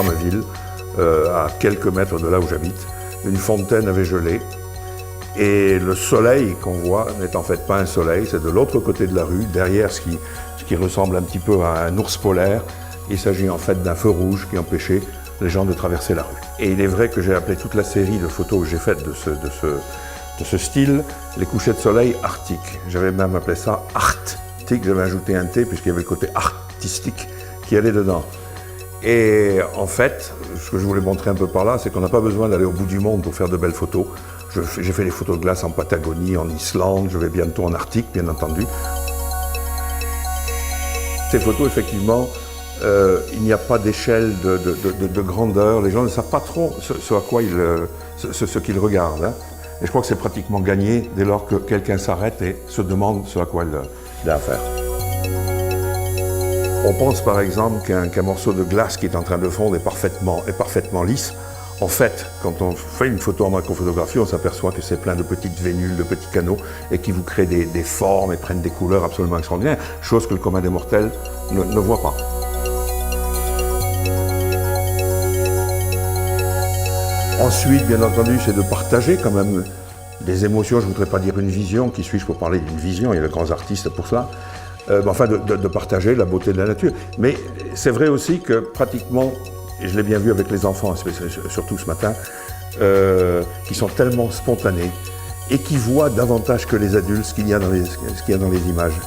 grande ville, à quelques mètres de là où j'habite. Une fontaine avait gelé. Et le soleil qu'on voit n'est en fait pas un soleil, c'est de l'autre côté de la rue, derrière ce qui ressemble un petit peu à un ours polaire. Il s'agit en fait d'un feu rouge qui empêchait les gens de traverser la rue. Et il est vrai que j'ai appelé toute la série de photos que j'ai faites de ce style, les couchers de soleil arctiques. J'avais même appelé ça arctique, j'avais ajouté un T puisqu'il y avait le côté artistique qui allait dedans. Et en fait, ce que je voulais montrer un peu par là, c'est qu'on n'a pas besoin d'aller au bout du monde pour faire de belles photos. J'ai fait des photos de glace en Patagonie, en Islande, je vais bientôt en Arctique, bien entendu. Ces photos, effectivement, il n'y a pas d'échelle de grandeur. Les gens ne savent pas trop ce qu'ils regardent. Hein. Et je crois que c'est pratiquement gagné dès lors que quelqu'un s'arrête et se demande ce à quoi il a affaire. On pense par exemple qu'un morceau de glace qui est en train de fondre est parfaitement lisse. En fait, quand on fait une photo en macrophotographie, on s'aperçoit que c'est plein de petites vénules, de petits canaux, et qui vous créent des formes et prennent des couleurs absolument extraordinaires, chose que le commun des mortels ne voit pas. Ensuite, bien entendu, c'est de partager quand même des émotions. Je ne voudrais pas dire une vision, qui suis-je pour parler d'une vision, il y a de grands artistes pour cela. Enfin, de partager la beauté de la nature. Mais c'est vrai aussi que pratiquement, et je l'ai bien vu avec les enfants, surtout ce matin, qui sont tellement spontanés et qui voient davantage que les adultes ce qu'il y a dans les images.